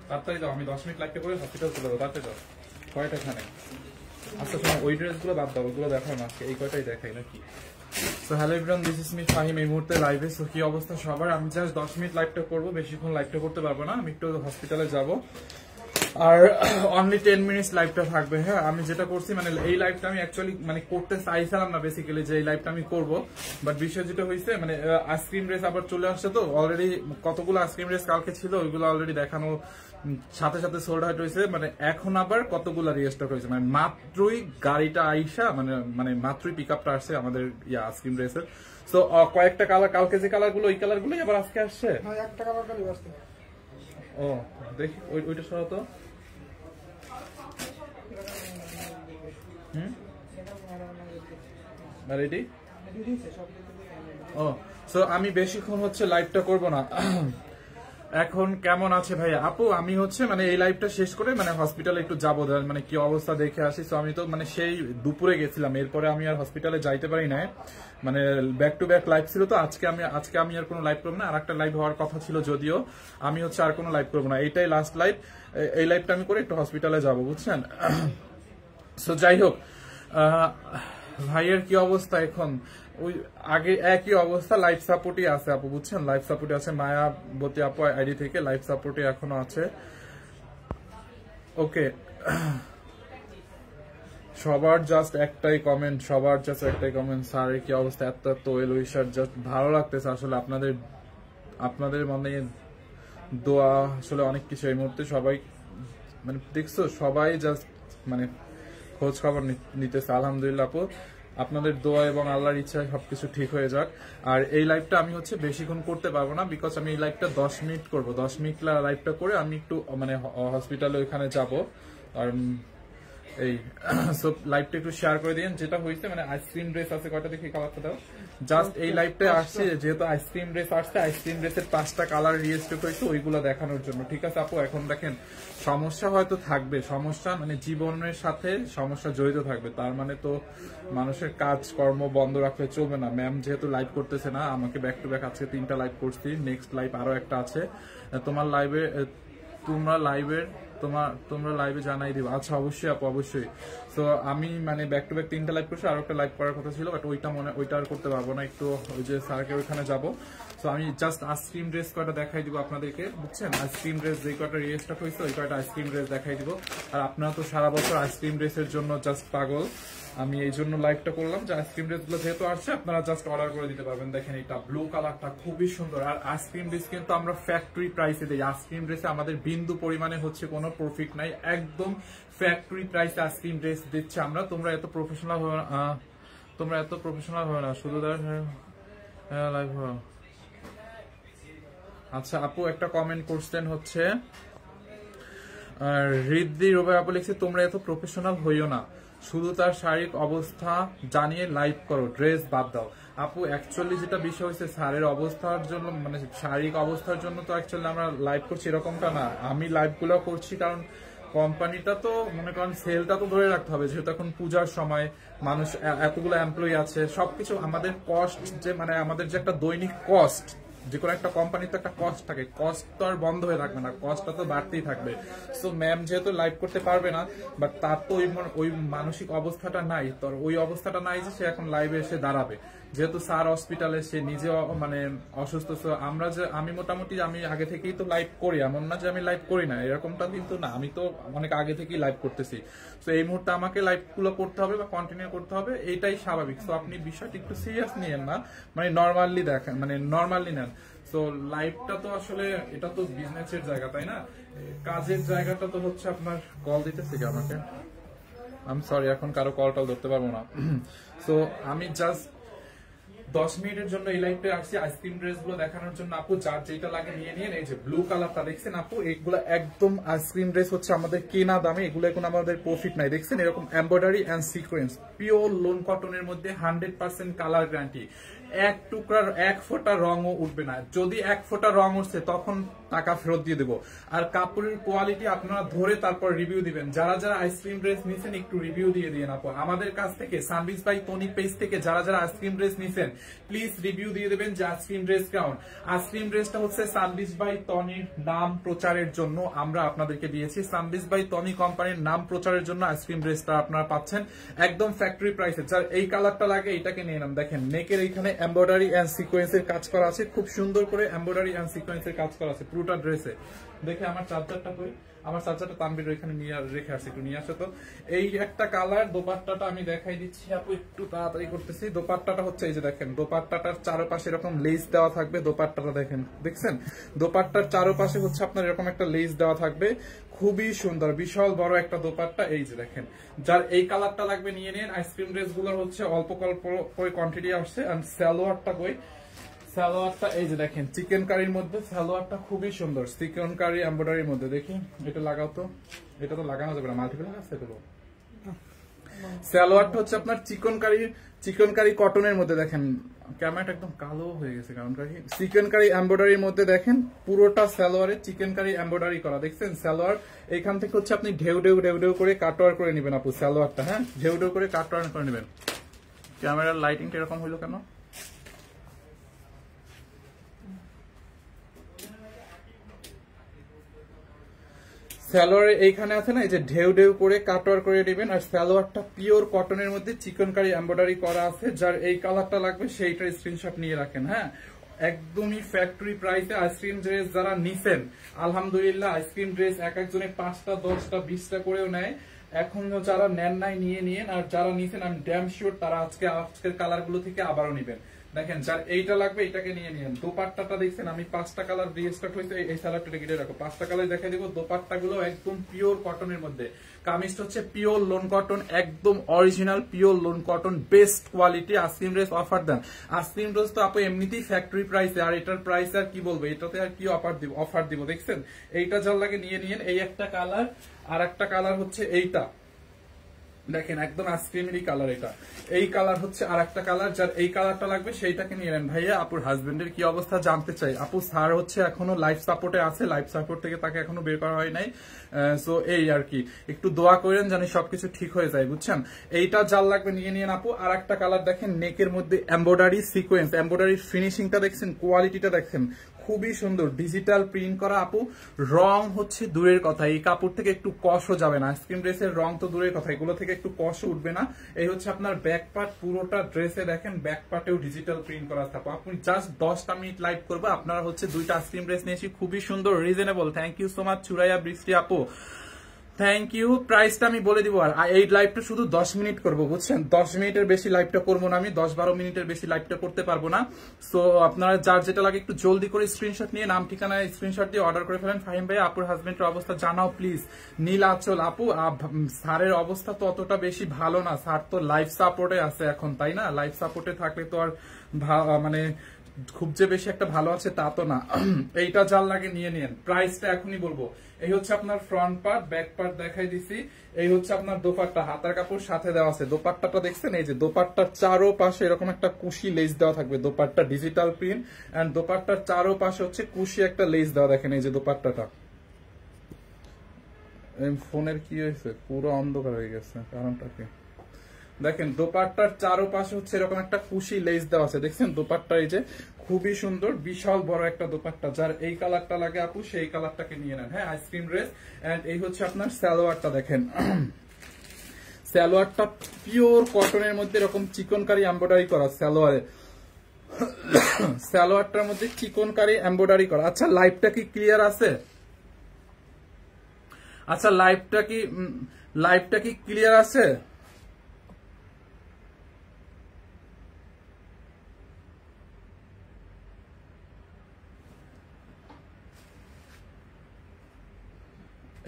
তাড়াতাড়ি দাও, আমি 10 মিনিট লাইভটা করে হসপিটাল চলে যাবো, তাড়াতাড়ি দাও। কয়টা এখানে? আচ্ছা শোনো, ওই ড্রেসগুলো বাদ দাও, ওগুলো দেখাও না, আজকে এই কয়টাই দেখাই নাকি। So hello everyone, this is me Fahim, এই মুহূর্তে লাইভে। সো কি অবস্থা সবার? আমি জাস্ট 10 মিনিট লাইভটা করবো, বেশিক্ষণ লাইভটা করতে পারবো না, আমি একটু হসপিটালে যাব। আর অনলি 10 মিনিটস লাইভটা থাকবে। হ্যাঁ, আমি যেটা করছি মানে এই লাইভটা আমি অ্যাকচুয়ালি মানে করতে চাইছিলাম না বেসিক্যালি, যে এই লাইভটা আমি করব, বাট বিষয় যেটা হয়েছে মানে আইসক্রিম রেস আবার চলে আসছে, তো অলরেডি কতগুলো আইসক্রিম রেস কালকে ছিল, ওইগুলো অলরেডি দেখানো সাথে সাথে সোল্ড আউট হয়েছে। মানে এখন আবার কতগুলো রিস্টক হয়েছে, মানে মাত্রই গাড়িটা আইসা মানে মাত্রই পিক আপটা আসছে আমাদের আইসক্রিম রেসের। তো কয়েকটা কালার, কালকে যে কালার গুলো, ওই কালার গুলোই আবার আজকে আসছে। একটা কালার খালি আসছে। ও দেখি ওইটা সরাতো। রেডি? ও সো আমি বেশিক্ষণ হচ্ছে লাইভটা করব না। এখন কেমন আছে ভাইয়া? আপু আমি হচ্ছে মানে এই লাইভটা শেষ করে মানে হসপিটালে একটু যাবো, মানে কি অবস্থা দেখে আসি। তো আমি তো মানে সেই দুপুরে গেছিলাম, এরপরে আমি আর হসপিটালে যাইতে পারি না, মানে ব্যাক টু ব্যাক লাইভ ছিল। তো আজকে আমি আর কোনো লাইভ করবো না, আর একটা লাইভ হওয়ার কথা ছিল যদিও, আমি হচ্ছে আর কোনো লাইভ করবো না, এইটাই লাস্ট লাইভ। এই লাইভটা আমি করে একটু হসপিটালে যাবো, বুঝছেন। সো যাই হোক, ভাইয়ের কি অবস্থা এখন? ওই আগে একই অবস্থা, লাইফ সাপোর্টই আছে আপু, বুঝছেন, লাইফ সাপোর্টে আছে। মায়াবতী আপু আইডি থেকে লাইফ সাপোর্টে এখনো আছে। ওকে, সবার জাস্ট একটাই কমেন্ট, স্যারের কি অবস্থা, এত ওয়েল উইশার, জাস্ট ভালো লাগতেছে আসলে আপনাদের মানে দোয়া, আসলে অনেক কিছু এই মুহূর্তে সবাই মানে দেখছো, সবাই জাস্ট মানে খোঁজ খবর নিতেছে। আলহামদুলিল্লাহ আপু, আপনাদের দোয়া এবং আল্লাহর ইচ্ছায় সবকিছু ঠিক হয়ে যাক। আর এই লাইভটা আমি হচ্ছে বেশিক্ষণ করতে পারবো না, বিকজ আমি এই লাইভটা 10 মিনিট করবো। 10 মিনিট লাইভটা করে আমি একটু মানে হসপিটালে ওইখানে যাব। আর এই সব লাইভটা একটু শেয়ার করে দিন। যেটা হয়েছে মানে আইসক্রিম ড্রেস আছে কয়টা, দেখি কালারটা দাও। জাস্ট এই লাইভটা আসছে যেহেতু আইসক্রিম ড্রেস আসছে, আইসক্রিম ড্রেসের 5টা কালার রিস্টক হয়েছে, ওইগুলো দেখানোর জন্য। ঠিক আছে আপু, এখন দেখেন সমস্যা হয়তো থাকবে, সমস্যা মানে জীবনের সাথে সমস্যা জড়িত থাকবে, তার মানে তো মানুষের কাজ কর্ম বন্ধ রাখলে চলবে না। ম্যাম যেহেতু লাইভ করতেছে না, আমাকে ব্যাক টু ব্যাক আজকে 3টা লাইভ করছি, নেক্সট লাইভ আরো একটা আছে। তোমরা লাইভে জানাই দিবা। আচ্ছা অবশ্যই আপু, অবশ্যই। তো আমি মানে ব্যাক টু ব্যাক 3টা লাইভ করছি, আর একটা লাইভ করার কথা ছিল, বাট ওইটা আর করতে পারবো না, একটু ওই যে স্যারকে ওইখানে যাবো। তো আমি জাস্ট আইসক্রিম ড্রেস কয়টা দেখাই দিব আপনাদেরকে, বুঝছেন। আইসক্রিম ড্রেস যে কয়টা রিস্টক হয়েছে, ওই কয়টা আইসক্রিম ড্রেস দেখাই দিব। আর আপনারা তো সারা বছর আইসক্রিম ড্রেসের জন্য জাস্ট পাগল, আমি এই জন্য লাইভটা করলাম যে আইসক্রিম ড্রেস গুলো যেহেতু আসছে, আপনারা জাস্ট অর্ডার করে দিতে পারবেন। দেখেন এটা ব্লু কালারটা খুবই সুন্দর। আর আইসক্রিম ড্রেস কিন্তু আমরা ফ্যাক্টরি প্রাইসে দিই, আইসক্রিম ড্রেসে আমাদের বিন্দু পরিমাণে হচ্ছে কোনো প্রফিট নাই, একদম ফ্যাক্টরি প্রাইসে আইসক্রিম ড্রেস দিচ্ছে আমরা। তোমরা এত প্রফেশনাল হবে না, শুধু লাইভ। আচ্ছা আপু একটা কমেন্ট করছেন হচ্ছে রিদ্ধি রুবাই আপু লিখছে, তোমরা এত প্রফেশনাল হইও না, শুধু তার শারীরিক অবস্থা জানিয়ে লাইভ করো, ড্রেস বাদ দাও। আপু অ্যাকচুয়ালি যেটা বিষয় হচ্ছে, স্যারের অবস্থার জন্য মানে শারীরিক অবস্থার জন্য তো অ্যাকচুয়ালি আমরা লাইভ করছি এরকমটা না। আমি লাইভগুলো করছি কারণ কোম্পানিটা তো মনে করেন সেলটা তো ধরে রাখতে হবে, যেহেতু এখন পূজার সময়, মানুষ এতগুলো এমপ্লয়ি আছে, সবকিছু আমাদের কস্ট যে মানে আমাদের যে একটা দৈনিক কস্ট, যে কোনো একটা কোম্পানিতে একটা কস্ট থাকে, কস্ট তো আর বন্ধ হয়ে থাকবে না, কস্টটা তো বাড়তেই থাকবে। সো ম্যাম যেহেতু লাইভ করতে পারবে না, বাট তার তো ওই মানসিক অবস্থাটা নাই, তোর ওই অবস্থাটা নাই যে সে এখন লাইভে এসে দাঁড়াবে, যেহেতু স্যার হসপিটালে, সে নিজে মানে অসুস্থ। আমি মোটামুটি আমি আগে থেকেই তো লাইভ করি, এমন না যে আমি লাইভ করি না, এরকমটা কিন্তু না, আমি তো অনেক আগে থেকেই লাইভ করতেছি। তো এই মুহূর্তে আমাকে লাইভ গুলো করতে হবে বা কন্টিনিউ করতে হবে, এইটাই স্বাভাবিক। তো আপনি বিষয়টি একটু সিরিয়াস নিয়েন না, মানে নর্মালি দেখেন, মানে নর্মালি নেন। তো লাইভটা তো আসলে এটা তো বিজনেসের জায়গা, তাই না? কাজের জায়গাটা তো হচ্ছে আপনার কল দিতেছে কি আমাকে, আমি সরি এখন কারো কলটাও ধরতে পারবো না। তো আমি জাস্ট 10 মিনিটের জন্য এই লাইভটা আসছি আইসক্রিম ড্রেস গুলো দেখানোর জন্য। আপু যার যেটা লাগে নিয়ে নিন। এই যে ব্লু কালারটা দেখছেন আপু, এগুলো একদম আইসক্রিম ড্রেস হচ্ছে আমাদের কেনা দামে, এগুলো এখন আমাদের প্রফিট নাই। দেখছেন এরকম embroidery and sequence, pure lawn কটনের মধ্যে 100% কালার গ্যারান্টি, এক টুকরার এক ফোঁটা রঙও উঠবে না। যদি এক ফোঁটা রং উঠছে তখন টাকা ফেরত দিয়ে দেবো। আর কাপড়ের কোয়ালিটি আপনারা ধরে তারপর রিভিউ দিবেন। যারা যারা আইসক্রিম ড্রেস নিছেন একটু রিভিউ দিয়ে দিয়ে আপু আমাদের কাছ থেকে সানবিজ বাই তনি পেজ থেকে যারা যারা আইসক্রিম ড্রেস নিছেন প্লিজ রিভিউ দিয়ে দেবেন যে আইসক্রিম ড্রেস কেমন। আইসক্রিম ড্রেসটা হচ্ছে সানবিজ বাই তনির নাম প্রচারের জন্য আমরা আপনাদেরকে দিয়েছি। সানবিজ বাই তনি কোম্পানির নাম প্রচারের জন্য আইসক্রিম ড্রেসটা আপনারা পাচ্ছেন একদম ফ্যাক্টরি প্রাইসে। যার এই কালারটা লাগে এটাকে নিয়ে নাম। দেখেন নেকের এইখানে এমব্রয়ডারি এন্ড সিকোয়েন্সের কাজ করা আছে, খুব সুন্দর করে এমব্রয়ডারি এন্ড সিকোয়েন্সের কাজ করা আছে পুরোটা ড্রেসে। দেখে আমার চার্জারটা কই, আমার চার্জারটা তানবীর এখানে নিয়ে রেখে আসছে, একটু নিয়ে আসো তো। এই একটা কালার। দোপাট্টাটা আমি দেখাই দিচ্ছি আপু, একটু তাড়াতাড়ি করতেছি। দোপাট্টাটা হচ্ছে এই যে দেখেন, দোপাট্টাটার চারপাশে এরকম লেস দেওয়া থাকবে। দোপাট্টাটা দেখেন, দেখছেন দোপাট্টার চারপাশে হচ্ছে আপনার এরকম একটা লেস দেওয়া থাকবে, খুবই সুন্দর বিশাল বড় একটা দোপাট্টা। এই যে দেখেন, যার এই কালারটা লাগবে নিয়ে নিন। আইসক্রিম ড্রেস গুলোর হচ্ছে অল্প অল্প করে কোয়ান্টিটি আসছে। আর সালোয়ারটা কই, সালোয়ারটা এই যে দেখেন চিকেন কারির মধ্যে, সালোয়ারটা খুবই সুন্দর চিকেন কারি এমব্রয়ডারির মধ্যে। দেখি এটা লাগাও তো, এটা তো লাগানো যাবে না, মাল্টিপল আছে তো। সালোয়ারটা হচ্ছে আপনার চিকেন কারি কটনের মধ্যে। দেখেন ক্যামেরাটা একদম কালো হয়ে গেছে কারণ চিকেন কারি এমব্রয়ডারির মধ্যে দেখেন পুরোটা সালোয়ারে চিকেন কারি এমব্রয়ডারি করা। দেখছেন সালোয়ার এখান থেকে হচ্ছে আপনি ঢেউ ঢেউ ঢেউ ঢেউ করে কাটওয়ার করে নেবেন আপু সালোয়ারটা। হ্যাঁ ঢেউ ঢেউ করে কাটওয়ার করে নেবেন। ক্যামেরার লাইটিংটা এরকম হইলো কেন? সালোয়ারে এইখানে আছে না, এই যে ঢেউ ঢেউ করে কাটওয়ার করে নেবেন। আর সালোয়ারটা পিওর কটনের মধ্যে চিকেন কারি এমব্রয়ডারি করা আছে। যার এই কালারটা লাগবে সেইটার স্ক্রিনশট নিয়ে রাখেন। হ্যাঁ একদমই ফ্যাক্টরি প্রাইসে আইসক্রিম ড্রেস যারা নিছেন আলহামদুলিল্লাহ। আইসক্রিম ড্রেস এক একজনে 5টা 10টা 20টা করেও নেয়। এখন যারা নেন নাই নিয়ে নিয়েন, আর যারা নিছেন আমি ড্যাম শিওর তারা আজকের কালার গুলো থেকে আবারও নিবেন। দেখেন যার এইটা লাগবে এটাকে নিয়ে নিন। দোপাট্টাটা দেখছেন আমি 5টা কালার দিয়ে স্টার্ট হয়েছে, এই সালোয়ারটা কেটে রাখো। 5টা কালার দেখাই দিব। দোপাট্টা গুলো একদম পিওর কটনের মধ্যে। কামিজটা হচ্ছে পিওর লোন কটন, একদম original pure lawn cotton, best quality. Ice cream dress offer দেন। আইসক্রিম ড্রেস তো আপু এমনিতেই ফ্যাক্টরি প্রাইসে, আর এটার প্রাইস আর কি বলবো, এটাতে আর কি অফার দিব। দেখছেন এইটা যার লাগে নিয়ে নিন। এই একটা কালার, আর একটা কালার হচ্ছে এইটা দেখেন একদম আইসক্রিমেরই কালার। এটা এই কালার হচ্ছে আর একটা কালার। যার এই কালারটা লাগবে সেইটাকে নিয়ে নেন। ভাইয়া আপুর হাজবেন্ডের কি অবস্থা জানতে চাই। আপু স্যার হচ্ছে এখনো লাইফ সাপোর্টে আছে, লাইফ সাপোর্ট থেকে তাকে এখনো বের করা হয় নাই। সো এই আর কি, একটু দোয়া করেন জানি সবকিছু ঠিক হয়ে যায়, বুঝছেন। এইটা যার লাগবে নিয়ে নিন আপু। আর একটা কালার দেখেন নেকের মধ্যে এমব্রয়ডারি সিকোয়েন্স, এমব্রয়ডারির ফিনিশিংটা দেখছেন, কোয়ালিটিটা দেখছেন খুবই সুন্দর, ডিজিটাল প্রিন্ট করা আপু। রং হচ্ছে দূরের কথা, এই কাপড় থেকে একটু কষও যাবে না। আইসক্রিম ড্রেসের রং তো দূরের কথা, এগুলো থেকে একটু কষও উঠবে না। এই হচ্ছে আপনার ব্যাক পার্ট, পুরোটা ড্রেসে দেখেন ব্যাক পার্টেও ডিজিটাল প্রিন্ট করা থাকবে। আপনি জাস্ট 10টা মিনিট লাইভ করবো, আপনারা হচ্ছে 2টা আইসক্রিম ড্রেস নিয়েছি, খুবই সুন্দর reasonable. Thank you so much Churaiya Brishti আপু, থ্যাংক ইউ। প্রাইসটা আমি বলে দিব। আর এই লাইভটা শুধু 10 মিনিট করবো, বুঝছেন। 10 মিনিটের বেশি লাইভটা করবো না আমি, 10-12 মিনিটের বেশি লাইভটা করতে পারবো না। সো আপনারা যার যেটা লাগে একটু জলদি করে স্ক্রিনশট নিয়ে নাম ঠিকানা স্ক্রিনশট দিয়ে অর্ডার করে ফেলেন। ফাহিম ভাই আপুর হাজবেন্ডের অবস্থা জানাও প্লিজ। নীলাচল আপু, স্যারের অবস্থা তো অতটা বেশি ভালো না, স্যার তো লাইফ সাপোর্টে আছে এখন, তাই না। লাইফ সাপোর্টে থাকলে তো আর মানে খুব যে বেশি একটা ভালো আছে তা তো না। এইটা যার লাগে নিয়ে নিন। প্রাইসটা এখনই বলবো। এই হচ্ছে আপনার ফ্রন্ট পার্ট, ব্যাক পার্ট দেখাই দিছি। এই হচ্ছে আপনার দোপাট্টা, হাতার কাপড় সাথে দেওয়া আছে। দোপাট্টাটা দেখছেন, এই যে দোপাট্টার চারো পাশে এরকম একটা কুশি লেস দেওয়া থাকবে। দোপাট্টা ডিজিটাল প্রিন্ট এন্ড দোপাট্টার চারো পাশে হচ্ছে কুশি একটা লেস দেওয়া। দেখেন এই যে দোপাট্টাটা, ফোনের কি হয়েছে পুরো অন্ধকার হয়ে গেছে, কারণটা কি দেখেন। দোপাট্টার চারোপাশে হচ্ছে এরকম একটা কুশি লেস দেওয়া আছে, দেখছেন দোপাট্টা এই যে খুবই সুন্দর বিশাল বড় একটা দোপাট্টা। যার এই কালারটা লাগে আপু সেই কালারটাকে নিয়ে নেন। হ্যাঁ আইসক্রিম ড্রেস। এন্ড এই হচ্ছে আপনার সালোয়ারটা, দেখেন সালোয়ারটা পিওর কটনের মধ্যে এরকম চিকনকারি এমব্রয়ডারি করা সালোয়ারে। সালোয়ারটার মধ্যে চিকনকারি এমব্রয়ডারি করা। আচ্ছা লাইভটা কি ক্লিয়ার আছে? আচ্ছা লাইভটা কি ক্লিয়ার আছে?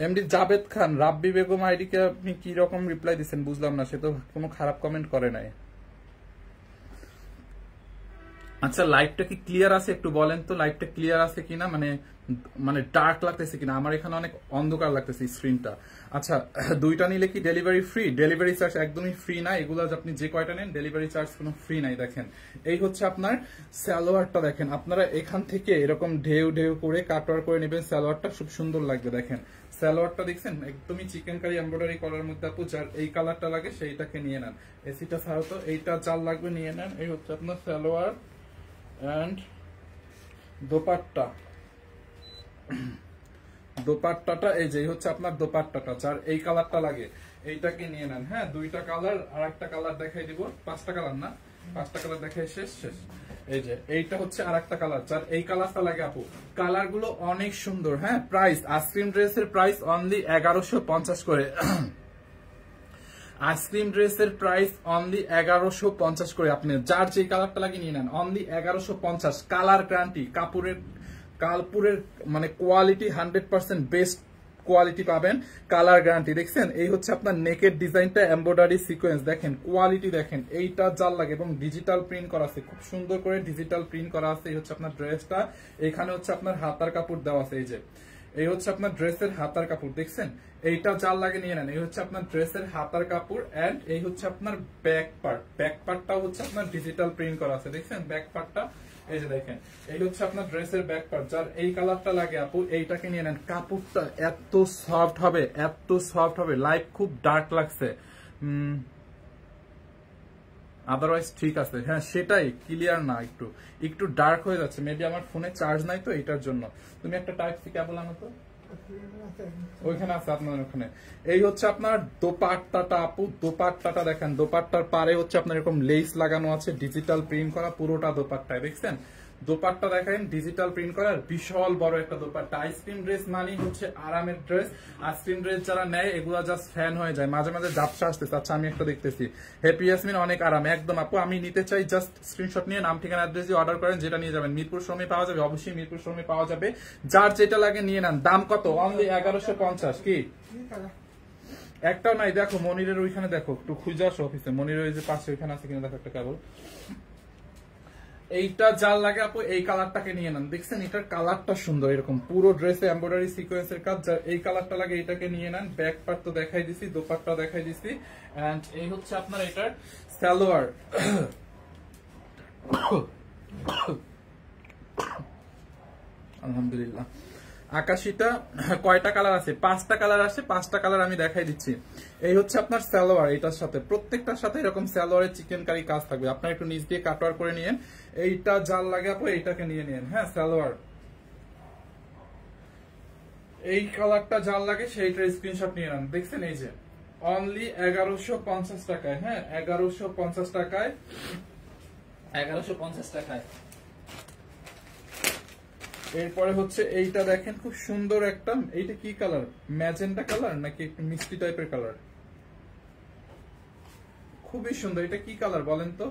এমডি জাবেদ খান, রাব্বি বেগম আইডিকে আপনি কি রকম রিপ্লাই দিচ্ছেন বুঝলাম না, সে তো কোনো খারাপ কমেন্ট করে নাই। আচ্ছা লাইভটা কি ক্লিয়ার আছে একটু বলেন তো, লাইভটা ক্লিয়ার আছে কিনা, মানে মানে ডার্ক লাগতেছে কিনা, আমার এখানে অনেক অন্ধকার লাগতেছে স্ক্রিনটা। আচ্ছা দুইটা নিলে কি ডেলিভারি ফ্রি? ডেলিভারি চার্জ একদমই ফ্রি না, এগুলো আপনি যে কয়টা নেন ডেলিভারি চার্জ কোনো ফ্রি নাই। দেখেন এই হচ্ছে আপনার সালোয়ারটা, দেখেন আপনারা এখান থেকে এরকম ঢেউ ঢেউ করে কাটওয়ার করে নেবেন, সালোয়ারটা খুব সুন্দর লাগবে। দেখেন সালোয়ারটা দেখছেন একদমই চিকেন কারি এমব্রয়ডারি করার মধ্যে, আপু যার এই কালারটা লাগে সেইটাকে নিয়ে নেন। এসিটা ছাড়ো তো, এইটা চাল লাগবে নিয়ে নেন। এই হচ্ছে আপনার সালোয়ার এন্ড দোপাট্টা, দোপাট্টাটা এই যে হচ্ছে আপনার দোপাট্টাটা, যার এই কালারটা লাগে এইটাকে নিয়ে নেন। হ্যাঁ দুইটা কালার, আর একটা কালার দেখাই দিব, পাঁচটা কালার না, পাঁচটা কালার দেখাই শেষ শেষ। এই যে এইটা হচ্ছে আর একটা কালার, যার এই কালারটা লাগে আপু, কালার গুলো অনেক সুন্দর। হ্যাঁ প্রাইস আইসক্রিম ড্রেসের প্রাইস অনলি 1150 করে, আইসক্রিম ড্রেসের প্রাইস অনলি 1150 করে। আপনি যার যে কালারটা লাগে নিয়ে নেন, অনলি 1150। কালার গ্যারান্টি, কাপড়ের মানে কোয়ালিটি 100% বেস্ট কোয়ালিটি পাবেন, কালার গ্যারান্টি। দেখছেন এই হচ্ছে আপনার নেকের ডিজাইনটা, এমব্রয়ডারি সিকোয়েন্স, দেখেন কোয়ালিটি দেখেন, এইটা জাল লাগে এবং ডিজিটাল প্রিন্ট করা আছে, খুব সুন্দর করে ডিজিটাল প্রিন্ট করা আছে। এই হচ্ছে আপনার ড্রেসটা, এখানে হচ্ছে আপনার হাতার কাপড় দেওয়া আছে, এই যে এই হচ্ছে আপনার ড্রেসের হাতার কাপড়, দেখছেন এইটা জাল লাগে নিয়ে নেন। এই হচ্ছে আপনার ড্রেসের হাতার কাপড় এন্ড এই হচ্ছে আপনার ব্যাক পার্ট, ব্যাক পার্টটাও হচ্ছে আপনার ডিজিটাল প্রিন্ট করা আছে, দেখছেন ব্যাক পার্টটা, এই যে দেখেন এই হচ্ছে আপনার ড্রেসের ব্যাক পার্ট, যার এই কালারটা লাগে আপু এইটাকে নিয়ে নেন। কাপড়টা এত সফট হবে, এত সফট হবে, লাইট খুব ডার্ক লাগছে, আদারওয়াইজ ঠিক আছে। হ্যাঁ সেটাই ক্লিয়ার না, একটু একটু ডার্ক হয়ে যাচ্ছে, মেবি আমার ফোনে চার্জ নাই তো এইটার জন্য। তুমি একটা টাইপ সি কেবল আনো তো, ওইখানে আছে আপনার ওখানে। এই হচ্ছে আপনার দোপাট্টাটা আপু, দোপাট্টাটা দেখেন, দোপাট্টার পারে হচ্ছে আপনার এরকম লেস লাগানো আছে, ডিজিটাল প্রিন্ট করা পুরোটা দোপাট্টায়, দেখছেন দোপাট্টা দেখেন ডিজিটাল প্রিন্ট করার, বিশাল বড় একটা দোপাট্টা। আইসক্রিম ড্রেস মানে হচ্ছে আরামের ড্রেস, আইসক্রিম ড্রেস যারা নেয় এগুলা জাস্ট ফ্যান হয়ে যায়, মাঝে মাঝে ঝাপসা আসতেছে। আচ্ছা আমি একটা দেখতেছি, হ্যাপি ইয়াসমিন অনেক আরাম, একদম আপু আমি নিতে চাই, জাস্ট স্ক্রিনশট নিয়ে নাম ঠিকানা অ্যাড্রেস দিয়ে অর্ডার করেন, যেটা নিয়ে যাবেন। মিরপুর শোরুমে পাওয়া যাবে, অবশ্যই মিরপুর শোরুমে পাওয়া যাবে, যার যেটা লাগে নিয়ে নেন। দাম কত? অনলি 1150। কি একটাও নাই? দেখো মনিরের ওইখানে দেখো, একটু খুঁজে আসো অফিসে, মনিরের ওই যে পাশে ওইখানে আছে কিনা দেখো একটা কেবল। এইটা যার লাগে আপু এই কালারটাকে নিয়ে নেন, দেখছেন এটার কালারটা সুন্দর, এরকম পুরো ড্রেসে এমব্রয়ডারি সিকোয়েন্সের কাজ, যার এই কালারটা লাগে এইটাকে নিয়ে নেন। ব্যাক পার্ট তো দেখাই দিছি, দোপাট্টা দেখাই দিছি, এন্ড এই হচ্ছে আপনার এটার সালোয়ার। আলহামদুলিল্লাহ। আকাশিটা কয়টা কালার আছে? 5টা কালার আছে, 5টা কালার আমি দেখাই দিচ্ছি। এই হচ্ছে আপনার সালোয়ার, এটার সাথে প্রত্যেকটার সাথে এরকম সালোয়ারের চিকেন কারি কাজ থাকবে, আপনার একটু নিচ দিয়ে কাটওয়ার করে নিয়েন। এইটা জাল লাগে আপু এইটাকে নিয়ে নিন। হ্যাঁ সালোয়ার, এই কালারটা জাল লাগে সেইটার স্ক্রিনশট নিয়ে নেন, দেখছেন এই যে অনলি 1150 টাকায়। হ্যাঁ 1150 টাকায়, 1150 টাকায়। এরপরে হচ্ছে এইটা দেখেন খুব সুন্দর একটা, এইটা কি কালার? ম্যাজেন্টা কালার নাকি একটু মিষ্টি টাইপের কালার? খুবই সুন্দর, এটা কি কালার বলেন তো?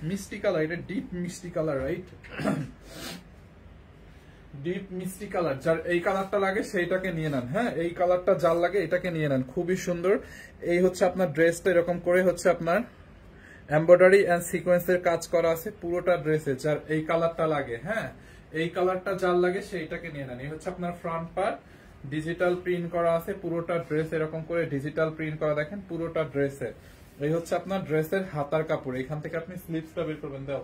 মিষ্টি কালার, এটা ডিপ মিষ্টি কালার, রাইট? ডিপ মিষ্টি কালার, যার এই কালারটা লাগে সেইটাকে নিয়ে নেন। হ্যাঁ এই কালারটা যার লাগে এটাকে নিয়ে নেন, খুবই সুন্দর। এই হচ্ছে আপনার ড্রেসটা, এরকম করে হচ্ছে আপনার এমব্রয়ডারি এন্ড সিকোয়েন্সের কাজ করা আছে পুরোটা ড্রেসে, যার এই কালারটা লাগে। হ্যাঁ এই কালারটা যার লাগে সেইটাকে নিয়ে নেন। এই হচ্ছে আপনার ফ্রন্ট পার্ট, ডিজিটাল প্রিন্ট করা আছে পুরোটা ড্রেস, এরকম করে ডিজিটাল প্রিন্ট করা দেখেন পুরোটা ড্রেসে। এই হচ্ছে আপনার ড্রেসের হাতার কাপড়, এখান থেকে আপনি স্লিভসটা বের করবেন, দাও।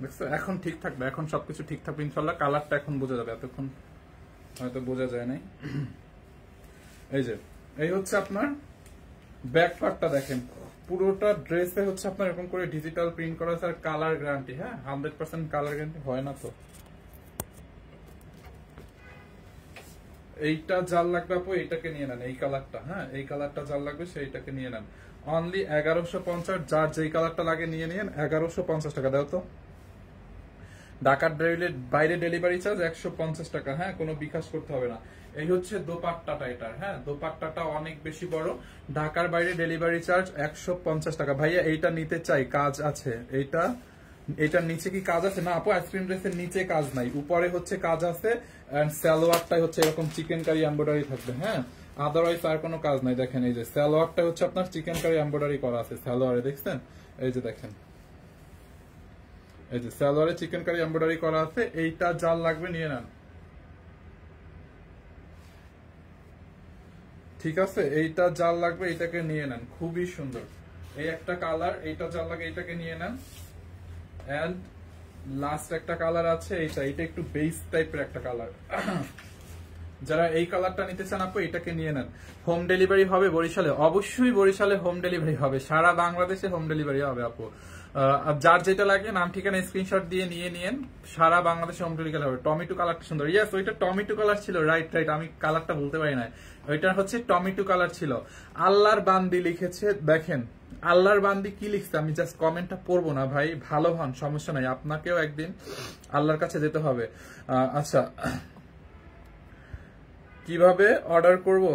দেখছো এখন ঠিক থাকবে, এখন সবকিছু ঠিক থাকবে ইনশাল্লাহ। কালারটা এখন বোঝা যাবে, এতক্ষণ হয়তো বোঝা যায় নাই। এই যে এই হচ্ছে আপনার ব্যাক পার্টটা দেখেন, পুরোটা ড্রেসে হচ্ছে আপনার এরকম করে ডিজিটাল প্রিন্ট করা আছে, আর কালার গ্যারান্টি। হ্যাঁ 100% কালার গ্যারান্টি, হয় না তো। এইটা জাল লাগবে আপু এইটাকে নিয়ে নেন, এই কালারটা। হ্যাঁ এই কালারটা জাল লাগবে সেইটাকে নিয়ে নেন, অনলি 1150। যার যেই কালারটা লাগে নিয়ে নিন, 1150 টাকা। দাও তো। ঢাকার বাইরে ডেলিভারি চার্জ 150 টাকা। হ্যাঁ কোনো বিকাশ করতে হবে না। এই হচ্ছে দোপাট্টাটা এটার। হ্যাঁ দোপাট্টাটা অনেক বেশি বড়, ঢাকার বাইরে ডেলিভারি চার্জ 150 টাকা। ভাইয়া এইটা নিতে চাই, কাজ আছে এইটা, এটার নিচে কি কাজ আছে? না আপু, আইসক্রিম ড্রেসের নিচে কাজ নাই, উপরে হচ্ছে কাজ আছে। এন্ড সালোয়ারটাই হচ্ছে এরকম চিকেন কারি এমব্রয়ডারি থাকবে, হ্যাঁ, আদারওয়াইজ আর কোনো কাজ নাই। দেখেন এই যে সালোয়ারটা হচ্ছে আপনার চিকেন কারি এমব্রয়ডারি করা আছে সালোয়ারে, দেখছেন? এই যে দেখেন, এই যে সালোয়ারে চিকেন কারি এমব্রয়ডারি করা আছে। এইটা যার লাগবে নিয়ে নেন, ঠিক আছে? এইটা যার লাগবে এইটাকে নিয়ে নেন, খুবই সুন্দর। এই একটা কালার, এইটা যার লাগে এইটাকে নিয়ে নেন। এন্ড লাস্ট একটা কালার আছে, এটা একটু বেস টাইপের একটা কালার। যারা এই কালারটা নিতে চান আপু এটাকে নিয়ে নেন। হোম ডেলিভারি হবে বরিশালে? অবশ্যই বরিশালে হোম ডেলিভারি হবে, সারা বাংলাদেশে হোম ডেলিভারি হবে আপু। যার যেটা লাগে নাম ঠিকানা স্ক্রিনশট দিয়ে নিয়ে নিন, সারা বাংলাদেশে হোম ডেলিভারি হবে। টমেটো কালারটা সুন্দর, ইয়েস ওইটা টমেটো কালার ছিল, রাইট রাইট, আমি কালারটা বলতে পারি না, ওইটা হচ্ছে টমেটো কালার ছিল। আল্লাহর বান্দি লিখেছে, দেখেন আল্লাহর বান্দি কি লিখছে, আমি জাস্ট কমেন্টটা পড়বো না ভাই, ভালো হন, সমস্যা নাই, আপনাকেও একদিন আল্লাহর কাছে যেতে হবে। আচ্ছা, কিভাবে অর্ডার করব?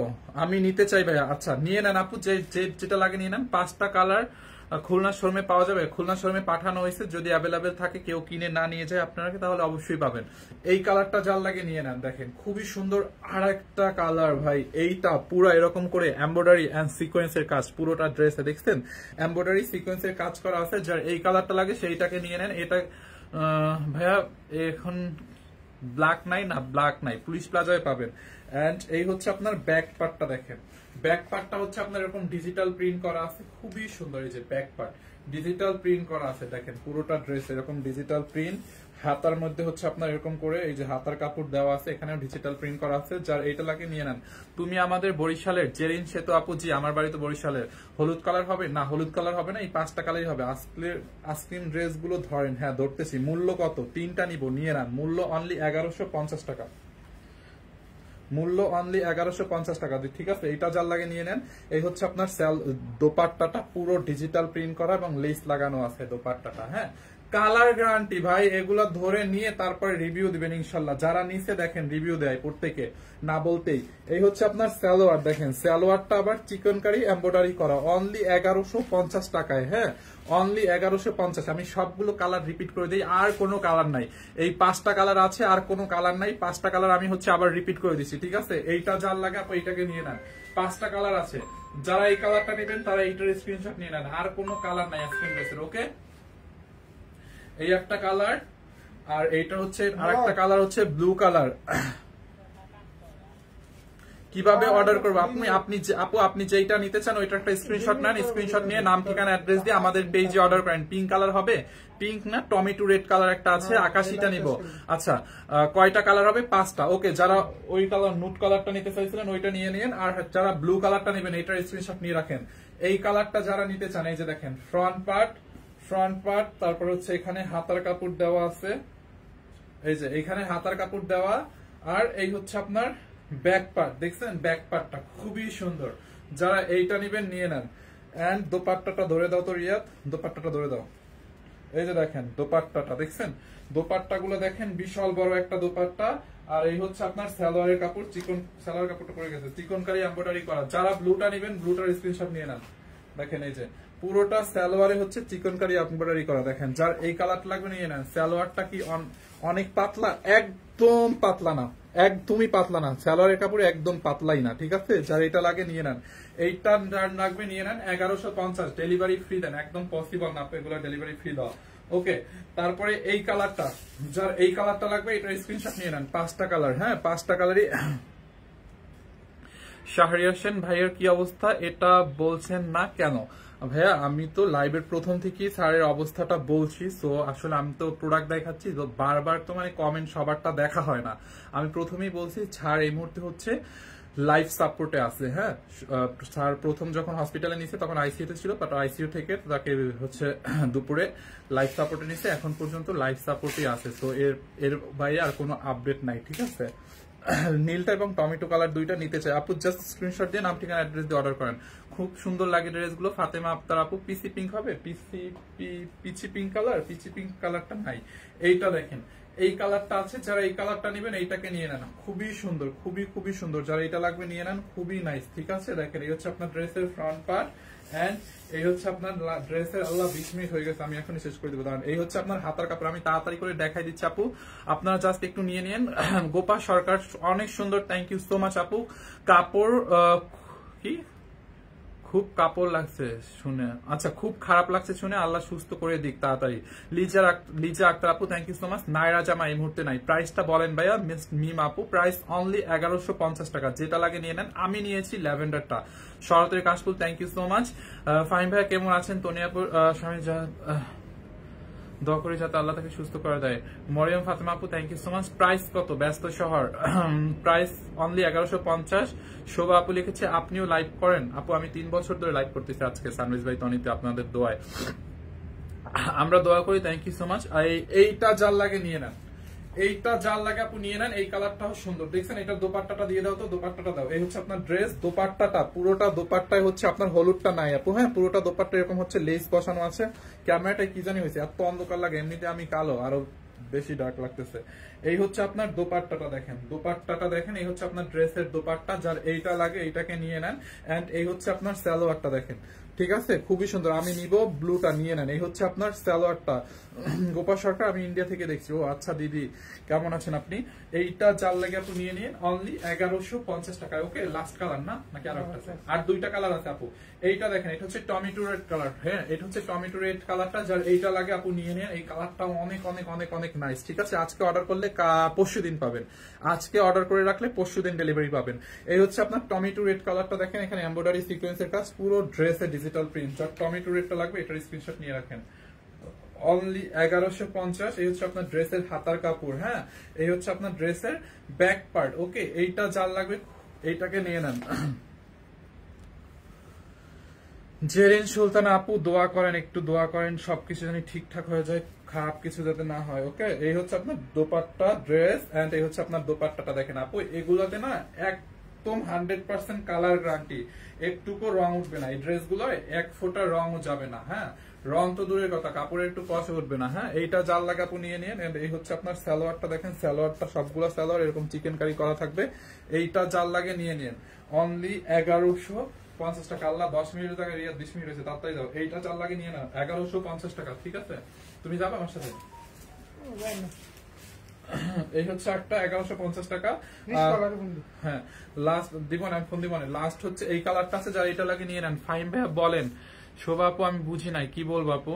আমি নিতে চাই ভাইয়া। আচ্ছা নিয়ে নেন আপু, যেটা লাগে নিয়ে নেন। 5টা কালার খুলনা শোরুমে পাওয়া যাবে, খুলনা শোরুমে পাঠানো হয়েছে, যদি অ্যাভেলেবেল থাকে, কেউ কিনে না নিয়ে যায় আপনারা তাহলে অবশ্যই পাবেন। এই কালারটা যার লাগে নিয়ে নেন, দেখেন খুবই সুন্দর আর একটা কালার ভাই। এইটা পুরো এরকম করে এমব্রয়ডারি এন্ড সিকোয়েন্সের কাজ, পুরোটা ড্রেসে দেখছেন এমব্রয়ডারি সিকোয়েন্সের কাজ করা আছে। যার এই কালারটা লাগে সেইটাকে নিয়ে নেন। এটা ভাইয়া এখন ব্ল্যাক নাই, না ব্ল্যাক নাই, পুলিশ প্লাজায় পাবেন। এন্ড এই হচ্ছে আপনার ব্যাক পার্টটা, দেখেন ব্যাক পার্টটা হচ্ছে আপনার এরকম ডিজিটাল প্রিন্ট করা আছে, খুবই সুন্দর। এই যে ব্যাক পার্ট ডিজিটাল প্রিন্ট করা আছে, দেখেন পুরোটা ড্রেস এরকম ডিজিটাল প্রিন্ট। হাতার মধ্যে হচ্ছে আপনার এরকম করে এই যে হাতার কাপড় দেওয়া আছে, এখানে ডিজিটাল প্রিন্ট করা আছে। যার এইটা লাগে নিয়ে নেন। তুমি আমাদের বরিশালের জেরিন সেতু আপু? জি, আমার বাড়ি তো বরিশালের। হলুদ কালার হবে? না হলুদ কালার হবে না, এই 5টা কালারই হবে। আইসক্রিম ড্রেস গুলো ধরেন, হ্যাঁ ধরতেছি। মূল্য কত? 3টা নিব, নিয়ে নেন। মূল্য অনলি 1150 টাকা, মূল্য অনলি 1150 টাকা, ঠিক আছে? এটা যার লাগে নিয়ে নেন। এই হচ্ছে আপনার দোপাট্টাটা পুরো ডিজিটাল প্রিন্ট করা এবং লেস লাগানো আছে দোপাট্টাটা, হ্যাঁ। কালার গ্যারান্টি ভাই, এগুলা ধরে নিয়ে তারপরে রিভিউ দিবেন ইনশাল্লাহ। যারা নিচে দেখেন রিভিউ দেয় প্রত্যেকে, না বলতেই। এই হচ্ছে আপনার সালোয়ার, দেখেন সালোয়ারটা আবার চিকন কারি এমব্রয়ডারি করা, অনলি 1150 টাকায়, হ্যাঁ অনলি 1150। আমি সবগুলো কালার রিপিট করে দিই, আর কোনো কালার নাই। এই 5টা কালার আছে, আর কোনো কালার নাই। 5টা কালার আমি হচ্ছে আবার রিপিট করে দিচ্ছি, ঠিক আছে? এইটা যার লাগে আপনি এইটাকে নিয়ে নেন। 5টা কালার আছে, যারা এই কালারটা নেবেন তারা এইটার স্ক্রিনশট নিয়ে নেন। আর কোনো কালার নাই আইসক্রিম ড্রেসের, ওকে? এই একটা কালার, আর এইটা হচ্ছে আরেকটা কালার হচ্ছে ব্লু কালার। কিভাবে অর্ডার করবো? আপনি যেটা নিতে চান ওইটা একটা স্ক্রিনশট নেন, স্ক্রিনশট নিয়ে নাম ঠিকানা অ্যাড্রেস দিয়ে আমাদের পেজে অর্ডার করেন। পিঙ্ক কালার হবে? পিঙ্ক না, টমেটো রেড কালার একটা আছে, আকাশিটা নিব। আচ্ছা কয়টা কালার হবে? 5টা, ওকে। যারা ওই কালার নুট কালারটা নিতে চাইছিলেন ওইটা নিয়ে নিন, আর যারা ব্লু কালারটা নেবেন এটার স্ক্রিনশট নিয়ে রাখেন। এই কালারটা যারা নিতে চান, এই যে দেখেন ফ্রন্ট পার্ট, তারপর হচ্ছে এখানে হাতার কাপড় দেওয়া আছে, এই যে এখানে হাতার কাপড় দেওয়া, আর এই হচ্ছে আপনার ব্যাক পার্ট, দেখছেন ব্যাক পার্টটা খুবই সুন্দর। যারা এইটা নিবেন নিয়ে নেন। এন্ড দোপাট্টাটা ধরে দাও তো রিয়াদ, দোপাট্টাটা ধরে দাও। এই যে দেখেন দোপাট্টাটা, দেখছেন দোপাট্টা গুলো দেখেন, বিশাল বড় একটা দোপাট্টা। আর এই হচ্ছে আপনার সালোয়ারের কাপড়, চিকন সালোয়ার কাপড়টা পড়ে গেছে, চিকন কারি এমব্রয়ডারি করা। যারা ব্লুটা নিবেন ব্লুটার স্ক্রিনশট নিয়ে নেন। দেখেন এই যে পুরোটা সালোয়ারে হচ্ছে চিকন কারি এমব্রয়ডারি করা, দেখেন। যার এই কালারটা লাগবে নিয়ে নেন। সালোয়ারটা কি অনেক পাতলা? একদম পাতলা না, একদমই পাতলা না, সালোয়ারের কাপড় একদম পাতলাই না, ঠিক আছে? যার এটা লাগে নিয়ে নেন। এইটা যার লাগবে নিয়ে নেন। 1150, ডেলিভারি ফ্রি দেন, একদম পসিবল না এগুলো ডেলিভারি ফ্রি দেওয়া, ওকে? তারপরে এই কালারটা, যার এই কালারটা লাগবে এটার স্ক্রিনশট নিয়ে নেন। 5টা কালার, হ্যাঁ 5টা কালারই। শাহরিয়ার হোসেন ভাইয়ের কি অবস্থা, এটা বলছেন না কেন? ভাইয়া আমি তো লাইভের প্রথম থেকেই স্যারের অবস্থাটা বলছি, সো আসলে আমি তো প্রোডাক্ট দেখাচ্ছি, তো বারবার তো মানে কমেন্ট সবারটা দেখা হয় না। আমি প্রথমেই বলছি স্যার এই মুহূর্তে হচ্ছে লাইফ সাপোর্টে আছে, হ্যাঁ। স্যার প্রথম যখন হসপিটালে নিছে তখন আইসিইউতে ছিল, বাট আইসিইউ থেকে তাকে হচ্ছে দুপুরে লাইফ সাপোর্টে নিছে, এখন পর্যন্ত লাইফ সাপোর্টই আছে। তো এর বাইরে আর কোনো আপডেট নাই, ঠিক আছে? নীলটা এবং টমেটো কালার দুইটা নিতে চাই আপু, জাস্ট স্ক্রিনশট দিয়ে নাম ঠিকানা অ্যাড্রেস দিয়ে অর্ডার করেন। খুব সুন্দর লাগে ড্রেসগুলো। ফাতেমা আক্তার আপু, পিচি পিঙ্ক হবে? Peachy pink colour, peachy pink কালারটা নাই। এইটা দেখেন, এই কালারটা আছে, যারা এই কালারটা নেবেন এইটাকে নিয়ে নেন, খুবই সুন্দর, খুবই খুবই সুন্দর, যারা এটা লাগবে নিয়ে নেন, খুবই নাইস। ঠিক আছে, দেখেন এই হচ্ছে আপনার ড্রেসের ফ্রন্ট পার্ট এন্ড এই হচ্ছে আপনার ড্রেসের, আল্লাহ 20 মিনিট হয়ে গেছে, আমি এখনই শেষ করে দেবো। দাঁড়ান, এই হচ্ছে আপনার হাতার কাপড়, আমি তাড়াতাড়ি করে দেখাই দিচ্ছি আপু, আপনারা জাস্ট একটু নিয়ে নিন। গোপা সরকার অনেক সুন্দর, থ্যাংক ইউ সো মাচ আপু। কাপড় কি খুব কাপড় লাগছে শুনে, আচ্ছা খুব খারাপ লাগছে শুনে, আল্লাহ সুস্থ করে দিক তাড়াতাড়ি। লিজা আক্তার আপু thank you so much. Naira জামা এই মুহূর্তে নাই, প্রাইসটা বলেন ভাইয়া। মিস মিম আপু প্রাইস অনলি 1150 টাকা, যেটা লাগে নিয়ে নেন। আমি নিয়েছি ল্যাভেন্ডারটা। শরতের কাশফুল thank you so much. Fine ভাইয়া কেমন আছেন? তনিয়াপুর স্বামী দোয়া করে যাতে আল্লাহ তাকে সুস্থ করে দেয়। মরিয়ম ফাতেমা আপু thank you so much. Price কত? ব্যস্ত শহর, প্রাইস অনলি 1150। শোভা আপু লিখেছে আপনিও লাইভ করেন? আপু আমি 3 বছর ধরে লাইভ করতেছি, আজকে সানরাইজ ভাই তনিতে আপনাদের দোয়ায়, আমরা দোয়া করি, থ্যাংক ইউ সো মাচ। এইটা যার লাগে নিয়ে নেন, এইটা যার লাগে আপু নিয়ে নেন। এই কালারটাও সুন্দর, দেখছেন? এটা দোপাট্টাটা দিয়ে দাও তো, দোপাট্টাটা দাও। এই হচ্ছে আপনার ড্রেস, দোপাট্টাটা পুরোটা দোপাট্টায় হচ্ছে আপনার হলুদটা নাই আপু, হ্যাঁ পুরোটা দোপাট্টা এরকম হচ্ছে লেস বসানো আছে। ক্যামেরাটায় কি জানি হয়েছে, এত অন্ধকার লাগে, এমনিতে আমি কালো, আরো বেশি ডার্ক লাগতেছে। এই হচ্ছে আপনার দোপাট্টাটা দেখেন, দোপাট্টাটা দেখেন, এই হচ্ছে আপনার ড্রেসের দোপাট্টা, যার এইটা লাগে এইটাকে নিয়ে নেন। এন্ড এই হচ্ছে আপনার সালোয়ারটা দেখেন, ঠিক আছে, খুবই সুন্দর। আমি নিব ব্লুটা, নিয়ে নেন। এই হচ্ছে আপনার সালোয়ারটা। গোপা সরকার আমি ইন্ডিয়া থেকে দেখছি। ও আচ্ছা দিদি কেমন আছেন আপনি? এইটা যার লাগে আপু নিয়ে নিন, অনলি 1150 টাকায়। ওকে, লাস্ট কালার না নাকি আরো একটা আছে? আর 2টা কালার আছে আপু। এইটা দেখেন, এটা হচ্ছে টমেটো রেড কালার, হ্যাঁ এটা হচ্ছে টমেটো রেড কালারটা, যার এইটা লাগে আপু নিয়ে নিন। এই কালারটাও অনেক অনেক অনেক অনেক নাইস। ঠিক আছে, আজকে অর্ডার করলে পরশু দিন পাবেন, আজকে অর্ডার করে রাখলে পরশু দিন ডেলিভারি পাবেন। এই হচ্ছে আপনার টমেটো রেড কালারটা দেখেন, এখানে এমব্রয়ডারি সিকোয়েন্সের কাজ, পুরো ড্রেসে ডিজিটাল প্রিন্ট। যার টমেটো রেডটা লাগবে এটার স্ক্রিনশট নিয়ে রাখেন, অনলি 1150। এই হচ্ছে আপনার ড্রেসের হাতার কাপড়, হ্যাঁ এই হচ্ছে আপনার ড্রেসের ব্যাক পার্ট। ওকে, এইটা যার লাগবে এইটাকে নিয়ে নেন। জেরিন সুলতানা আপু দোয়া করেন, একটু দোয়া করেন সবকিছু জানি ঠিকঠাক হয়ে যায়, খারাপ কিছু যাতে না হয়। ওকে, এই হচ্ছে আপনার দোপাট্টা ড্রেস এন্ড এই হচ্ছে আপনার দোপাট্টাটা দেখেন আপু, এগুলোতে না একদম 100% কালার গ্যারান্টি, একটুকু রং উঠবে না। এই ড্রেসগুলো 1 ফোঁটা রংও যাবে না, হ্যাঁ রং তো দূরের কথা, কাপড়ে একটু কষে উঠবে না। হ্যাঁ, এইটা জাল লাগা আপু নিয়ে নিন। এই হচ্ছে আপনার সালোয়ারটা দেখেন, সালোয়ারটা সবগুলো সালোয়ার এরকম চিকেন কারি করা থাকবে। এইটা জাল লাগে নিয়ে নিন, অনলি 1150 টাকা। আল্লাহ 10 মিনিটের টাকা রিয়া 20 মিনিট হয়েছে, তাড়াতাড়ি যাও। এইটা জাল লাগে নিয়ে না, 1150 টাকা। ঠিক আছে, তুমি যাবে আমার সাথে? এই হচ্ছে একটা 1150 টাকা। হ্যাঁ লাস্ট দিব না, ফোন দিব না। লাস্ট হচ্ছে এই কালারটা আছে, যারা এটা লাগে নিয়ে নেন। ফাইম ভাইয়া বলেন। শোভা আপু আমি বুঝি নাই, কি বলবো আপু?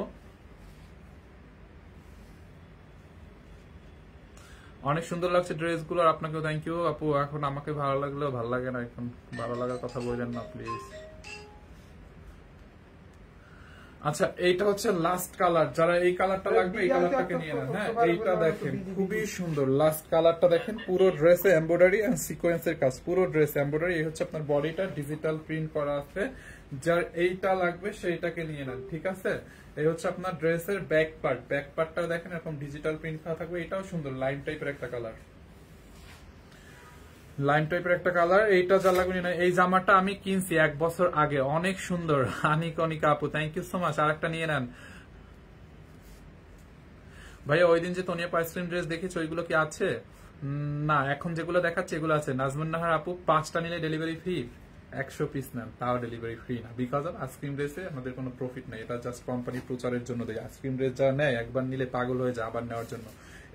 অনেক সুন্দর লাগছে ড্রেসগুলো, আপনাকেও থ্যাংক ইউ আপু। এখন আমাকে ভালো লাগলেও ভালো লাগে না, এখন ভালো লাগার কথা বললেন না প্লিজ। আচ্ছা, এইটা হচ্ছে লাস্ট কালার, যারা এই কালারটা লাগবে এই কালারটাকে নিয়ে নেন। হ্যাঁ এইটা দেখেন, খুবই সুন্দর লাস্ট কালারটা দেখেন, পুরো ড্রেসে এমব্রয়ডারি এন্ড সিকোয়েন্সের কাজ, পুরো ড্রেসে এমব্রয়ডারি। এই হচ্ছে আপনার বডিটা ডিজিটাল প্রিন্ট করা আছে, যার এইটা লাগবে সেইটাকে নিয়ে নেন। ঠিক আছে, এই হচ্ছে আপনার ড্রেসের ব্যাক পার্ট, ব্যাক পার্টটা দেখেন এরকম ডিজিটাল প্রিন্ট করা থাকবে। এটাও সুন্দর, লাইম টাইপের একটা কালার, লাইম টাইপের একটা কালার। এইটা যা লাগবে না। এই জামাটা আমি কিনছি 1 বছর আগে, অনেক সুন্দর। আনিকা আপু থ্যাংক ইউ সো মাচ। আর একটা নিয়ে নেন ভাইয়া। ওই দিন যে তনিয়া আইসক্রিম ড্রেস দেখেছি ওইগুলো কি আছে? না, এখন যেগুলো দেখাচ্ছে এগুলো আছে। নাজমুন নাহার আপু 5টা নিলে ডেলিভারি ফ্রি, 100 পিস নেন তাও ডেলিভারি ফ্রি না, বিকজ অফ আইসক্রিম ড্রেসে আমাদের কোনো প্রফিট নেই, এটা জাস্ট কোম্পানি প্রচারের জন্য দেয়। আইসক্রিম ড্রেস যারা নেয় একবার নিলে পাগল হয়ে যায় আবার নেওয়ার জন্য।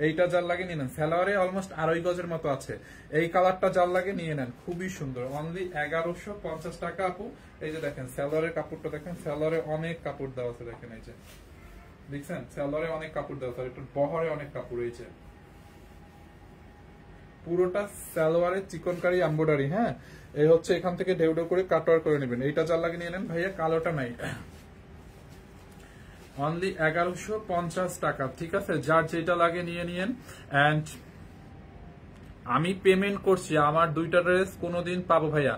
এইটা যার লাগে নিয়ে নেন, সালোয়ারে অলমোস্ট 2.5 গজের মতো আছে। এই কালারটা যার লাগে নিয়ে নেন, খুবই সুন্দর, অনলি 1150 টাকা আপু। এই যে দেখেন সালোয়ারের কাপড়টা দেখেন, সালোয়ারে অনেক কাপড় দেওয়া আছে দেখেন, এই যে দেখছেন সালোয়ারে অনেক কাপড় দেওয়া আছে, একটু বহরে অনেক কাপড়। এই যে পুরোটা সালোয়ারের চিকনকারি এমব্রয়ডারি, হ্যাঁ এই হচ্ছে এখান থেকে ঢেউ ঢেউ করে কাটওয়ার করে নেবেন। এইটা যার লাগে নিয়ে নেন ভাইয়া, কালোটা নাই, অনলি 1150 টাকা। ঠিক আছে, যার যেটা লাগে নিয়ে নিন। এন্ড আমি পেমেন্ট করছি, আমার 2টা ড্রেস কোনোদিন পাবো ভাইয়া।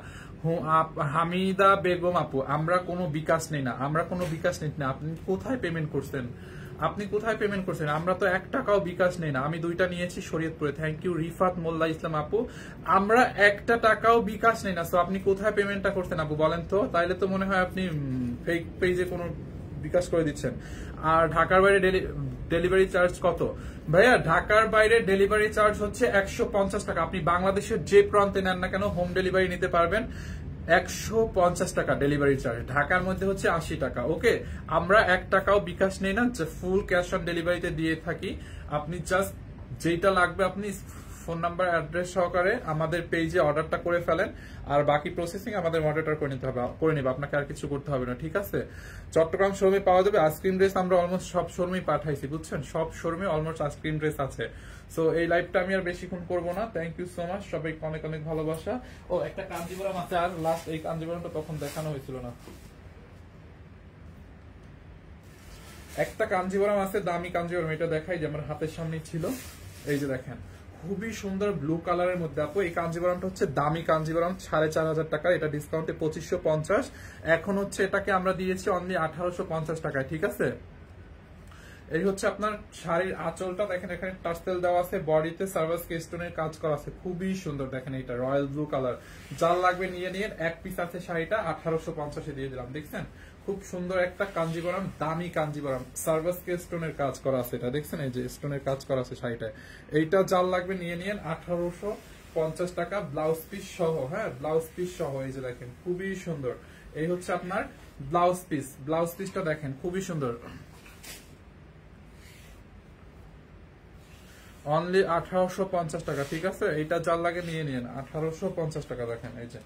হামিদা বেগম আপু আমরা কোনো বিকাশ নেই না, আমরা কোনো বিকাশ নেই না। আপনি কোথায় পেমেন্ট করছেন? আপনি কোথায় পেমেন্ট করছেন? আমরা তো 1 টাকাও বিকাশ নেই না। আমি 2টা নিয়েছি শরীয়তপুরে, থ্যাংক ইউ রিফাত মোল্লা ইসলাম আপু। আমরা 1 টাকাও বিকাশ নেই না। সো আপনি কোথায় পেমেন্টটা করছেন আপু বলেন তো? তাইলে তো মনে হয় আপনি ফেক পেজে কোনো বিকাশ করে দিচ্ছেন। আর ঢাকার বাইরে ডেলিভারি চার্জ কত ভাইয়া? ঢাকার বাইরে ডেলিভারি চার্জ হচ্ছে 150 টাকা। আপনি বাংলাদেশের যে প্রান্তে নেন না কেন হোম ডেলিভারি নিতে পারবেন। 150 টাকা ডেলিভারি চার্জ। ঢাকার মধ্যে হচ্ছে 80 টাকা। ওকে, আমরা 1 টাকাও বিকাশ নেই না, ফুল ক্যাশ অন ডেলিভারিতে দিয়ে থাকি। আপনি জাস্ট যেটা লাগবে আপনি ফোন নাম্বার অ্যাড্রেস সহকারে আমাদের পেজে অর্ডারটা করে ফেলেন, আর বাকি প্রসেসিং আমাদের মডারেটর করে নেবে, আপনাকে আর কিছু করতে হবে না, ঠিক আছে? চট্টগ্রাম শোরুমে পাওয়া যাবে আইসক্রিম ড্রেস। আমরা অলমোস্ট সব শোরুমেই পাঠাইছি, বুঝছেন? সব শোরুমে অলমোস্ট আইসক্রিম ড্রেস আছে। সো এই লাইভটা আমি আর বেশিক্ষণ করবো না। থ্যাংক ইউ সো মাচ, সবাইকে অনেক অনেক ভালোবাসা। ও একটা কাঞ্জিবরম আছে, আর লাস্ট এই কাঞ্জিবরমটা তখন দেখানো হয়েছিল না। একটা কাঞ্জিবরম আছে, দামি কাঞ্জিবরম, এটা দেখাই যে আমার হাতের সামনেই ছিল। এই যে দেখেন, খুবই সুন্দর ব্লু কালারের মধ্যে। আপু এই কাঞ্জিবরমটা হচ্ছে দামি কাঞ্জিবরম, 4500 টাকা। এটা ডিসকাউন্টে 2550। এখন হচ্ছে এটাকে আমরা দিয়েছি অনলি 1850 টাকায়, ঠিক আছে? এই হচ্ছে আপনার শাড়ির আঁচলটা, দেখেন এখানে টার্সেল দেওয়া আছে, বডিতে সার্ভাস স্টোনের কাজ করা আছে, খুবই সুন্দর। দেখেন এটা রয়্যাল ব্লু কালার, যার লাগবে নিয়ে নিয়ে। এক পিস আছে শাড়িটা, 1850 দিয়ে দিলাম। দেখছেন খুব সুন্দর একটা কাঞ্জিবরম, দামি কাঞ্জিবরম, সার্ভাস স্টোনের কাজ করা আছে। এটা দেখছেন, এই যে স্টোনের কাজ করা আছে শাড়িটায়। এইটা যার লাগবে নিয়ে নিয়ে 1850 টাকা, ব্লাউজ পিস সহ। হ্যাঁ, ব্লাউজ পিস সহ। এই যে দেখেন খুবই সুন্দর। এই হচ্ছে আপনার ব্লাউজ পিস। ব্লাউজ পিসটা দেখেন খুবই সুন্দর, অনলি 1850 টাকা, ঠিক আছে? এইটা যার লাগে নিয়ে নিন, 1850 টাকা। দেখেন এই যে।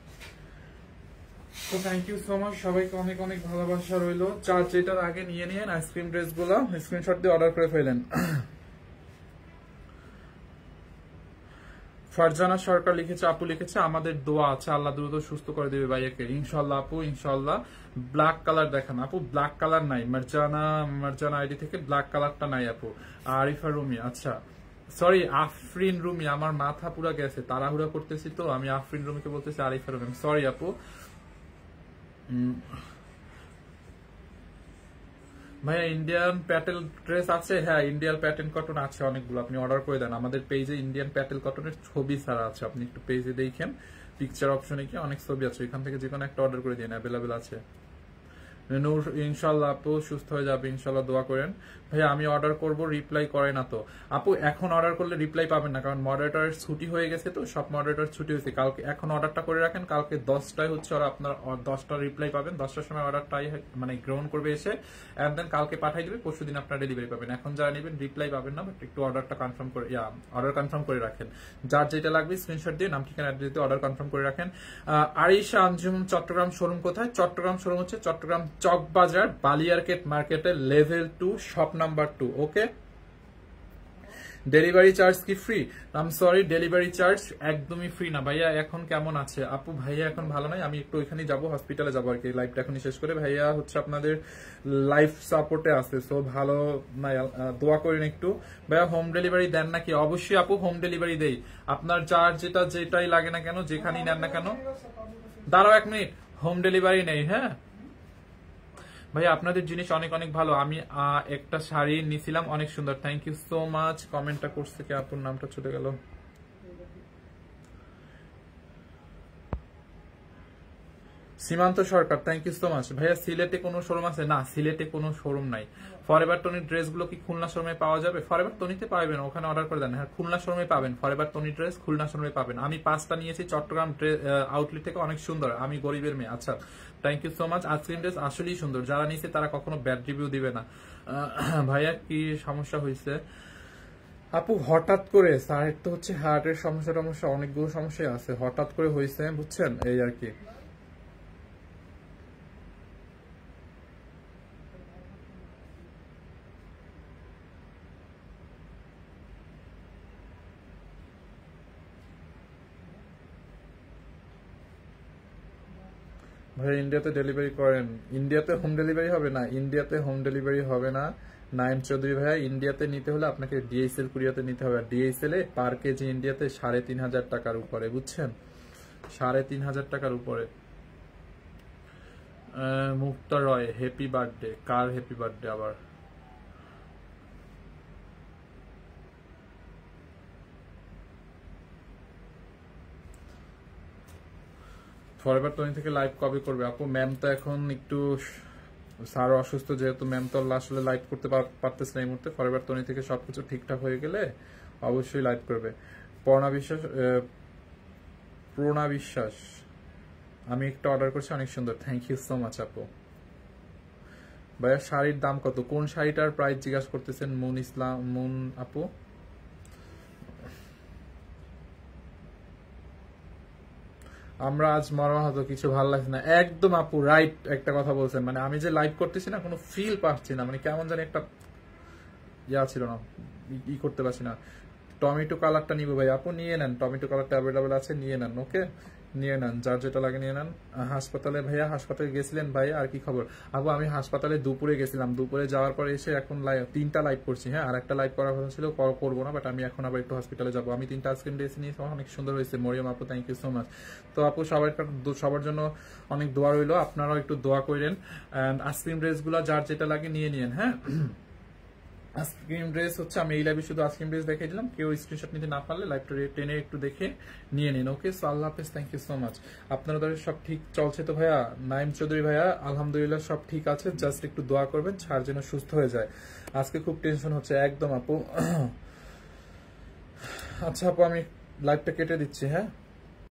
তো থ্যাংক ইউ সো মাচ, সবাইকে অনেক অনেক ভালোবাসা রইলো। চার যেটার আগে নিয়ে নিন আইসক্রিম ড্রেস গুলো, স্ক্রিনশট দিয়ে অর্ডার করে ফেলেন। ফারজানা সরকার লিখেছে, আপু লিখেছে আমাদের দোয়া আছে আল্লাহ দ্রুত সুস্থ করে দেবে ভাইয়াকে, ইনশাল্লাহ আপু ইনশাল্লাহ। ব্ল্যাক কালার দেখান আপু, ব্ল্যাক কালার নাই। মার্জানা আইডি থেকে ব্ল্যাক কালারটা নাই আপু। আরিফা রুমি, আচ্ছা সরি আফরিন রুমি, আমার মাথা পুরা গেছে, তাড়াহুড়া করতেছি তো, আমি আফরিন রুমিকে বলতেছি আরিফা রুমি, সরি আপু। ভাইয়া ইন্ডিয়ান প্যাটেল ড্রেস আছে? হ্যাঁ, ইন্ডিয়ান প্যাটেল কটন আছে অনেকগুলো, আপনি অর্ডার করে দেন। আমাদের পেজে ইন্ডিয়ান প্যাটেল কটনের ছবি ছাড়া আছে, আপনি একটু পেজে দেখেন, পিকচার অপশনে কি অনেক ছবি আছে, এখান থেকে যে কোনো একটা অর্ডার করে দিন, অ্যাভেলেবেল আছে। নূর, ইনশাল্লাহ আপু সুস্থ হয়ে যাবে, ইনশাল্লাহ দোয়া করেন। ভাইয়া আমি অর্ডার করব, রিপ্লাই করে না তো। আপু এখন অর্ডার করলে রিপ্লাই পাবেন না, কারণ মডারেটর ছুটি হয়ে গেছে, তো সব মডারেটর ছুটি হয়েছে। কালকে এখন অর্ডারটা করে রাখেন, কালকে 10টায় হচ্ছে ওরা আপনার 10টা রিপ্লাই পাবেন, 10টার সময় অর্ডারটাই মানে গ্রহণ করবে এসে, এন্ড দেন কালকে পাঠিয়ে দিবে, পরশু দিন আপনার ডেলিভারি পাবেন। এখন যারা নেবেন রিপ্লাই পাবেন না, বাট একটু অর্ডারটা কনফার্ম করে, অর্ডার কনফার্ম করে রাখেন। যার যেটা লাগবে স্ক্রিনশট দিয়ে নাম ঠিকানা অ্যাড্রেস দিয়ে অর্ডার কনফার্ম করে রাখেন। আরিশা আঞ্জুম, চট্টগ্রাম শোরুম কোথায়? চট্টগ্রাম শোরুম হচ্ছে চট্টগ্রাম চকবাজার বালিয়ারকেট মার্কেটের লেভেল 2 শপ নাম্বার 2। ওকে, ডেলিভারি চার্জ কি ফ্রি? আম সরি, ডেলিভারি চার্জ একদমই ফ্রি না। ভাইয়া এখন কেমন আছে? আপু ভাইয়া এখন ভালো নাই, আমি একটু ওইখানে যাবো, হসপিটালে যাবো আর কি, লাইভটা এখনই শেষ করে। ভাইয়া হচ্ছে আপনাদের লাইফ সাপোর্টে আছে, সো ভালো নাই, দোয়া করেন একটু। ভাইয়া হোম ডেলিভারি দেন নাকি? অবশ্যই আপু হোম ডেলিভারি দেই, আপনার যার যেটাই লাগে না কেন, যেখানেই নেন না কেন। দাঁড়াও 1 মিনিট, হোম ডেলিভারি নেই। হ্যাঁ ভাইয়া আপনাদের জিনিস অনেক অনেক ভালো, আমি একটা শাড়ি নিছিলাম অনেক সুন্দর, থ্যাংক ইউ সো মাচ। কমেন্টটা করছে কি, আপুর নামটা ছুটে গেল। সীমান্ত সরকার, থ্যাংক ইউ সো মাচ। ভাইয়া সিলেটে কোনো শোরুম আছে? না, সিলেটে কোনো শোরুম নাই। ফরএভার টনির ড্রেসগুলো কি খুলনা শোরুমে পাওয়া যাবে? ফরএভার টনিতে পাবেন, ওখানে অর্ডার করে দেন। হ্যাঁ, খুলনা শোরুমে পাবেন, ফরএভার টনি ড্রেস খুলনা শোরুমে পাবেন। আমি 5টা নিয়েছি চট্টগ্রাম আউটলেট থেকে, অনেক সুন্দর, আমি গরিবের মেয়ে। আচ্ছা, thank you so much. Ice cream dress আসলেই সুন্দর, যারা নিয়েছে তারা কখনো ব্যাড রিভিউ দিবে না। ভাইয়া কি সমস্যা হয়েছে? আপু হঠাৎ করে স্যারের তো হচ্ছে হার্টের সমস্যা অনেকগুলো সমস্যা আছে, হঠাৎ করে হয়েছে, বুঝছেন, এই আর কি। ভাই ইন্ডিয়াতে ডেলিভারি করেন? ইন্ডিয়াতে হোম ডেলিভারি হবে না, ইন্ডিয়াতে হোম ডেলিভারি হবে না। নাইম চৌধুরী ভাইয়া, ইন্ডিয়াতে নিতে হলে আপনাকে ডিএসএল কুরিয়াতে নিতে হবে। ডিএসএল এ পার কেজি ইন্ডিয়াতে 3500 টাকার উপরে, বুঝছেন, 3500 টাকার উপরে। মুক্তা রয়, হ্যাপি বার্থডে। কার হ্যাপি বার্থডে আবার? ফরএভার টনি থেকে লাইভ কবে করবে? আপু ম্যাম তো এখন একটু স্যার অসুস্থ যেহেতু, ম্যাম তো আসলে লাইভ করতে পারতেছে না এই মুহূর্তে। ফরএভার তনি থেকে সবকিছু ঠিকঠাক হয়ে গেলে অবশ্যই লাইভ করবে। পূর্ণা বিশ্বাস, আমি একটা অর্ডার করছি, অনেক সুন্দর, থ্যাংক ইউ সো মাচ আপু। ভাইয়া শাড়ির দাম কত? কোন শাড়িটার প্রাইস জিজ্ঞাসা করতেছেন? মুন আপু, আমরা আজ মর্মাহত, কিছু ভালো লাগছে না। একদম আপু রাইট একটা কথা বলছেন, মানে আমি যে লাইভ করতেছি না কোনো ফিল পাচ্ছি না, মানে কেমন জানি একটা ছিল না, করতে পারছি না। টমেটো কালারটা নিবো ভাই, আপু নিয়ে নেন, টমেটো কালারটা অ্যাভেলেবেল আছে, নিয়ে নেন, ওকে নিয়ে নেন, যার যেটা লাগে নিয়ে নেন। হাসপাতালে ভাইয়া, হাসপাতালে গেছিলেন ভাই, আর কি খবর? আপু আমি হাসপাতালে দুপুরে গেছিলাম, দুপুরে যাওয়ার পরে এসে এখন 3টা লাইভ করছি। হ্যাঁ, আর একটা লাইভ করার কথা ছিল, করবো না, বাট আমি এখন আবার একটু হসপিটালে যাবো। আমি 3টা আইসক্রিম দিয়েছি, নিয়ে অনেক সুন্দর হয়েছে। মরিয়ম আপু, থ্যাংক ইউ সো মাচ। তো আপু সবার জন্য অনেক দোয়া রইলো, আপনারাও একটু দোয়া করেন। অ্যান্ড আইসক্রিম ড্রেসগুলো যার যেটা লাগে নিয়ে নিন। হ্যাঁ, আইসক্রিম ড্রেস হচ্ছে আমি এই লাইভে শুধু আইসক্রিম ড্রেস দেখিয়ে দিলাম, কেউ স্ক্রিনশট নিতে না পারলে লাইভটা টেনে একটু দেখে নিয়ে নিন, ওকে? সো আল্লাহ হাফেজ, থ্যাংক ইউ সো মাচ। আপনাদের সব ঠিক চলছে তো ভাইয়া? নাইম চৌধুরী ভাইয়া, আলহামদুলিল্লাহ সব ঠিক আছে, জাস্ট একটু দোয়া করবেন ছাড় যেন সুস্থ হয়ে যায়। আজকে খুব টেনশন হচ্ছে একদম আপু। আচ্ছা আপু, আমি লাইভটা কেটে দিচ্ছি। হ্যাঁ।